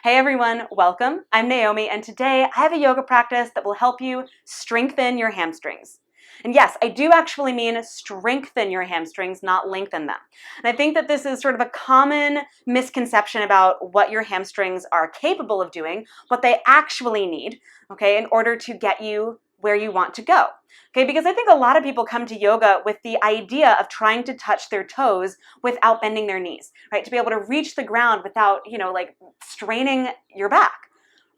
Hey everyone, welcome. I'm Naomi, and today I have a yoga practice that will help you strengthen your hamstrings. And yes, I do actually mean strengthen your hamstrings, not lengthen them. And I think that this is sort of a common misconception about what your hamstrings are capable of doing, what they actually need, okay, in order to get you where you want to go. Okay, because I think a lot of people come to yoga with the idea of trying to touch their toes without bending their knees, right? To be able to reach the ground without, like straining your back,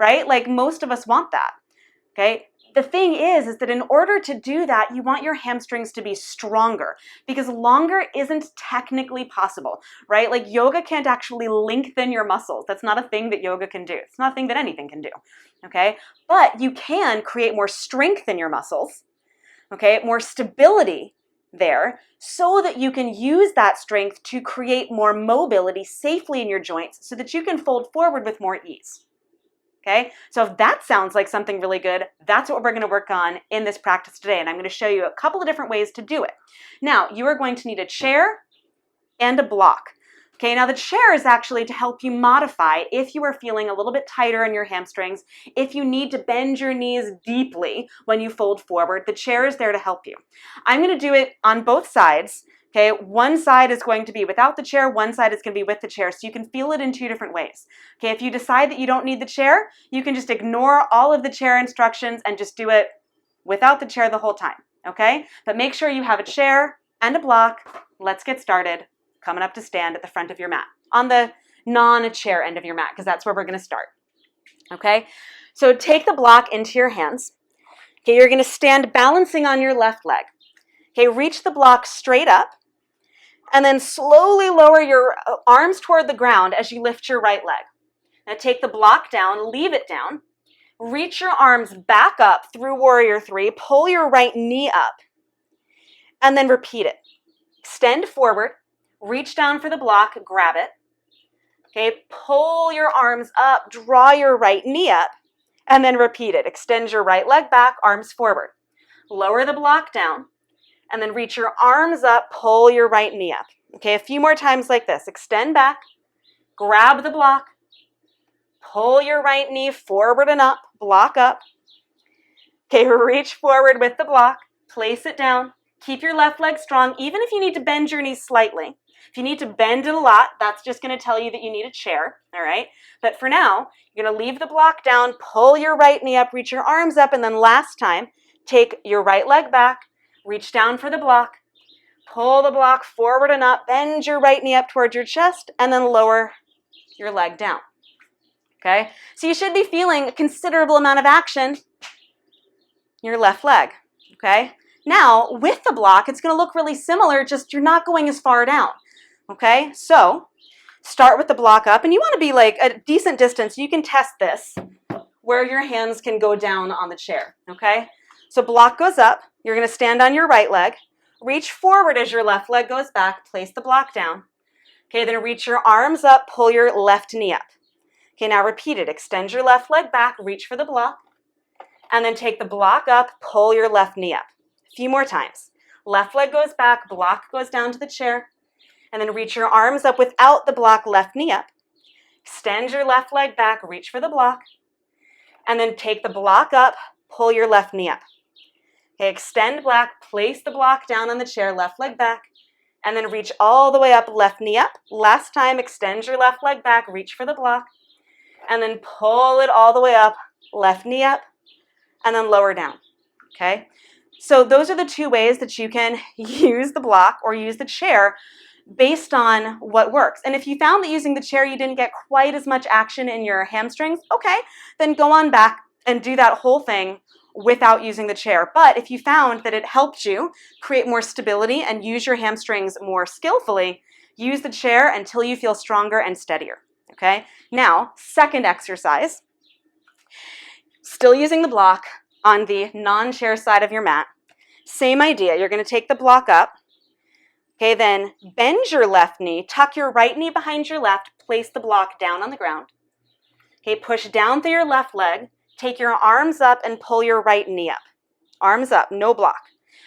right? Like most of us want that, okay? The thing is that in order to do that, you want your hamstrings to be stronger because longer isn't technically possible, right? Like yoga can't actually lengthen your muscles. That's not a thing that yoga can do. It's not a thing that anything can do, okay? But you can create more strength in your muscles, okay? More stability there so that you can use that strength to create more mobility safely in your joints so that you can fold forward with more ease. Okay, so if that sounds like something really good, that's what we're going to work on in this practice today. And I'm going to show you a couple of different ways to do it. Now, you are going to need a chair and a block. Okay, now the chair is actually to help you modify if you are feeling a little bit tighter in your hamstrings, if you need to bend your knees deeply when you fold forward, the chair is there to help you. I'm going to do it on both sides. Okay, one side is going to be without the chair, one side is going to be with the chair, so you can feel it in two different ways. Okay, if you decide that you don't need the chair, you can just ignore all of the chair instructions and just do it without the chair the whole time, okay? But make sure you have a chair and a block. Let's get started. Coming up to stand at the front of your mat, on the non-chair end of your mat, because that's where we're going to start, okay? So take the block into your hands. Okay, you're going to stand balancing on your left leg. Okay, reach the block straight up, and then slowly lower your arms toward the ground as you lift your right leg. Now take the block down, leave it down, reach your arms back up through Warrior Three, pull your right knee up, and then repeat it. Extend forward, reach down for the block, grab it. Okay, pull your arms up, draw your right knee up, and then repeat it. Extend your right leg back, arms forward. Lower the block down, and then reach your arms up, pull your right knee up. Okay, a few more times like this. Extend back, grab the block, pull your right knee forward and up, block up. Okay, reach forward with the block, place it down. Keep your left leg strong, even if you need to bend your knees slightly. If you need to bend it a lot, that's just going to tell you that you need a chair, all right? But for now, you're going to leave the block down, pull your right knee up, reach your arms up, and then last time, take your right leg back, reach down for the block, pull the block forward and up, bend your right knee up towards your chest, and then lower your leg down, okay? So you should be feeling a considerable amount of action in your left leg, okay? Now, with the block, it's going to look really similar, just you're not going as far down, okay? So start with the block up, and you want to be like a decent distance. You can test this where your hands can go down on the chair, okay? So block goes up. You're going to stand on your right leg. Reach forward as your left leg goes back. Place the block down. Okay, then reach your arms up. Pull your left knee up. Okay, now repeat it. Extend your left leg back. Reach for the block. And then take the block up. Pull your left knee up. A few more times. Left leg goes back. Block goes down to the chair. And then reach your arms up without the block, left knee up. Extend your left leg back. Reach for the block. And then take the block up. Pull your left knee up. Okay, extend block, place the block down on the chair, left leg back, and then reach all the way up, left knee up. Last time, extend your left leg back, reach for the block, and then pull it all the way up, left knee up, and then lower down, okay? So those are the two ways that you can use the block or use the chair based on what works. And if you found that using the chair you didn't get quite as much action in your hamstrings, okay, then go on back and do that whole thing without using the chair. But if you found that it helped you create more stability and use your hamstrings more skillfully, use the chair until you feel stronger and steadier, okay? Now, second exercise, still using the block on the non-chair side of your mat. Same idea, you're going to take the block up, okay, then bend your left knee, tuck your right knee behind your left, place the block down on the ground, okay, push down through your left leg, take your arms up and pull your right knee up. Arms up, no block.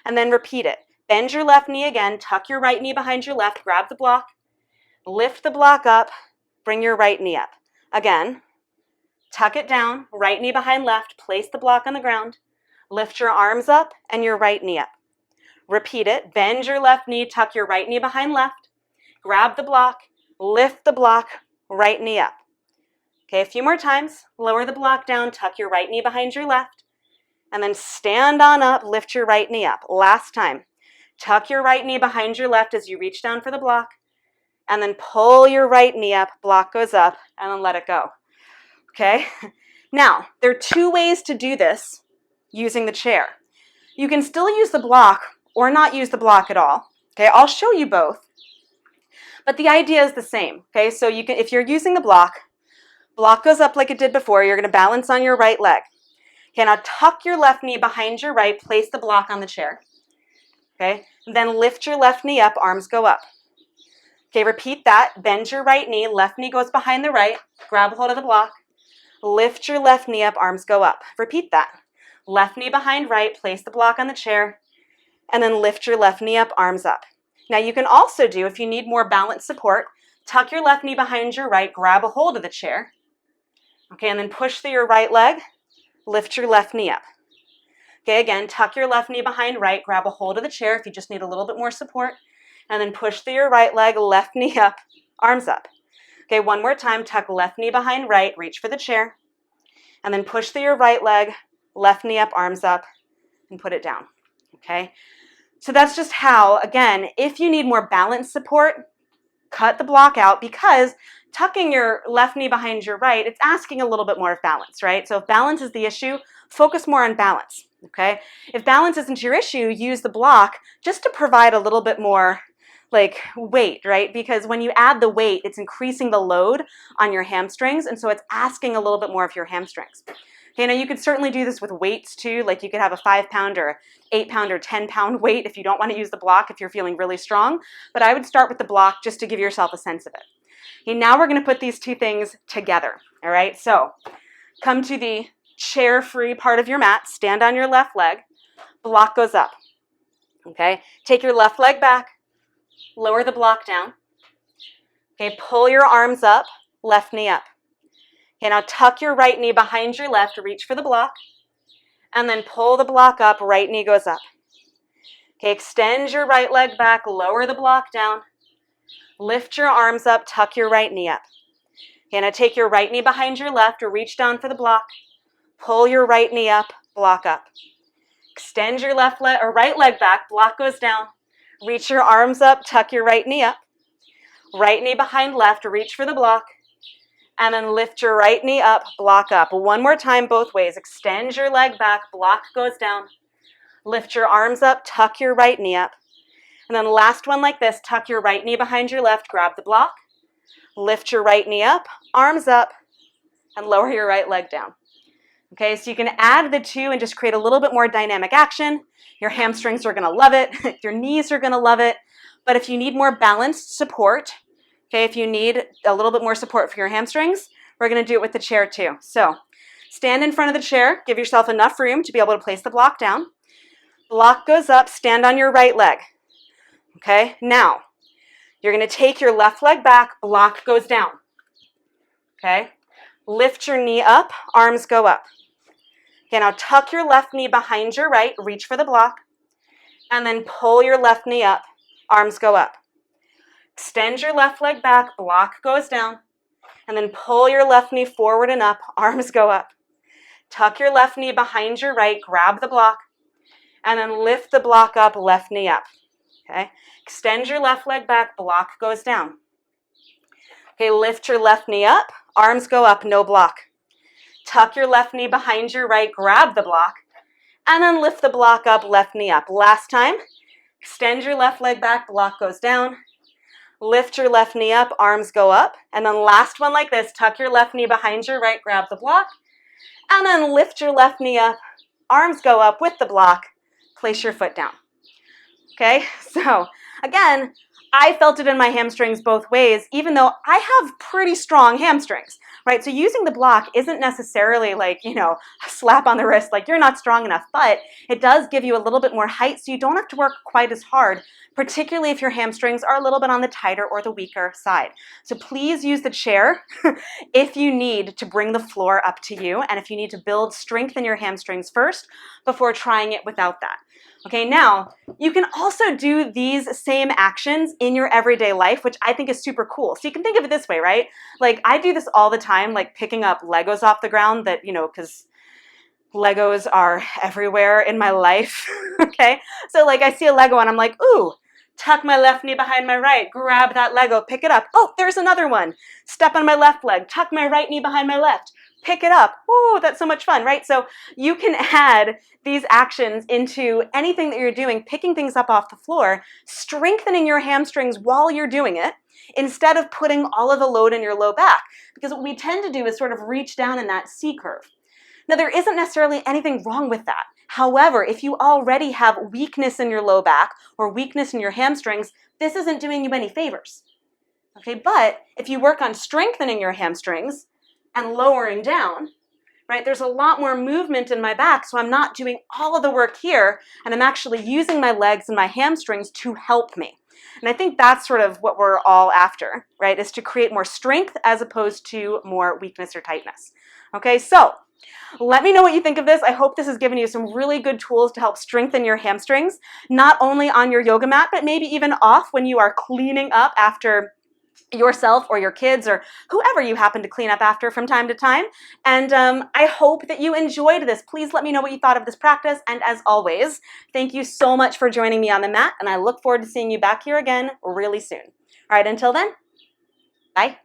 And then repeat it. Bend your left knee again, tuck your right knee behind your left, grab the block, lift the block up, bring your right knee up. Again, tuck it down, right knee behind left, place the block on the ground, lift your arms up and your right knee up. Repeat it, bend your left knee, tuck your right knee behind left, grab the block, lift the block, right knee up. Okay, a few more times, lower the block down, tuck your right knee behind your left, and then stand on up, lift your right knee up. Last time, tuck your right knee behind your left as you reach down for the block, and then pull your right knee up, block goes up, and then let it go. Okay? Now, there are two ways to do this using the chair. You can still use the block or not use the block at all. Okay, I'll show you both. But the idea is the same. Okay, so you can, if you're using the block goes up like it did before, you're gonna balance on your right leg. Okay, now tuck your left knee behind your right, place the block on the chair. Okay, and then lift your left knee up, arms go up. Okay, repeat that, bend your right knee, left knee goes behind the right, grab hold of the block, lift your left knee up, arms go up. Repeat that. Left knee behind right, place the block on the chair, and then lift your left knee up, arms up. Now you can also do, if you need more balance support, tuck your left knee behind your right, grab a hold of the chair. Okay, and then push through your right leg, lift your left knee up. Okay, again, tuck your left knee behind right, grab a hold of the chair if you just need a little bit more support, and then push through your right leg, left knee up, arms up. Okay, one more time, tuck left knee behind right, reach for the chair, and then push through your right leg, left knee up, arms up, and put it down. Okay, so that's just how, again, if you need more balance support, cut the block out, because tucking your left knee behind your right, it's asking a little bit more of balance, right? So if balance is the issue, focus more on balance, okay? If balance isn't your issue, use the block just to provide a little bit more like weight, right? Because when you add the weight, it's increasing the load on your hamstrings, and so it's asking a little bit more of your hamstrings. Okay, now you could certainly do this with weights too, like you could have a 5-pound or 8-pound or 10-pound weight if you don't want to use the block if you're feeling really strong, but I would start with the block just to give yourself a sense of it. Okay, now we're going to put these two things together, all right? So come to the chair-free part of your mat, stand on your left leg, block goes up, okay? Take your left leg back, lower the block down, okay? Pull your arms up, left knee up. Okay, now tuck your right knee behind your left, reach for the block, and then pull the block up, right knee goes up. Okay, extend your right leg back, lower the block down, lift your arms up, tuck your right knee up. Okay, now take your right knee behind your left, or reach down for the block, pull your right knee up, block up. Extend your left leg or right leg back, block goes down, reach your arms up, tuck your right knee up, right knee behind left, reach for the block, and then lift your right knee up, block up. One more time both ways. Extend your leg back, block goes down, lift your arms up, tuck your right knee up. And then last one like this, tuck your right knee behind your left, grab the block, lift your right knee up, arms up, and lower your right leg down. Okay, so you can add the two and just create a little bit more dynamic action. Your hamstrings are gonna love it, your knees are gonna love it, but if you need more balanced support, okay, if you need a little bit more support for your hamstrings, we're gonna do it with the chair too. So stand in front of the chair, give yourself enough room to be able to place the block down. Block goes up, stand on your right leg. Okay, now you're gonna take your left leg back, block goes down. Okay, lift your knee up, arms go up. Okay, now tuck your left knee behind your right, reach for the block, and then pull your left knee up, arms go up. Extend your left leg back, block goes down, and then pull your left knee forward and up, arms go up. Tuck your left knee behind your right, grab the block, and then lift the block up, left knee up. Okay, extend your left leg back, block goes down. Okay, lift your left knee up, arms go up, no block. Tuck your left knee behind your right, grab the block, and then lift the block up, left knee up. Last time, extend your left leg back, block goes down. Lift your left knee up, arms go up. And then last one like this, tuck your left knee behind your right, grab the block, and then lift your left knee up, arms go up with the block, place your foot down. Okay, so again, I felt it in my hamstrings both ways, even though I have pretty strong hamstrings, right? So using the block isn't necessarily like, you know, a slap on the wrist, like you're not strong enough, but it does give you a little bit more height so you don't have to work quite as hard, particularly if your hamstrings are a little bit on the tighter or the weaker side. So please use the chair if you need to bring the floor up to you and if you need to build strength in your hamstrings first before trying it without that. Okay, now you can also do these same actions in your everyday life, which I think is super cool. So you can think of it this way, right? Like I do this all the time, like picking up Legos off the ground that, you know, because Legos are everywhere in my life, okay? So like I see a Lego and I'm like, ooh, tuck my left knee behind my right, grab that Lego, pick it up. Oh, there's another one. Step on my left leg, tuck my right knee behind my left, pick it up. Ooh, that's so much fun, right? So you can add these actions into anything that you're doing, picking things up off the floor, strengthening your hamstrings while you're doing it, instead of putting all of the load in your low back. Because what we tend to do is sort of reach down in that C curve. Now, there isn't necessarily anything wrong with that. However, if you already have weakness in your low back or weakness in your hamstrings, this isn't doing you any favors. Okay, but if you work on strengthening your hamstrings and lowering down, right, there's a lot more movement in my back, so I'm not doing all of the work here, and I'm actually using my legs and my hamstrings to help me. And I think that's sort of what we're all after, right, is to create more strength as opposed to more weakness or tightness. Okay, so let me know what you think of this. I hope this has given you some really good tools to help strengthen your hamstrings, not only on your yoga mat, but maybe even off when you are cleaning up after yourself or your kids or whoever you happen to clean up after from time to time. And I hope that you enjoyed this. Please let me know what you thought of this practice. And as always, thank you so much for joining me on the mat. And I look forward to seeing you back here again really soon. All right, until then, bye.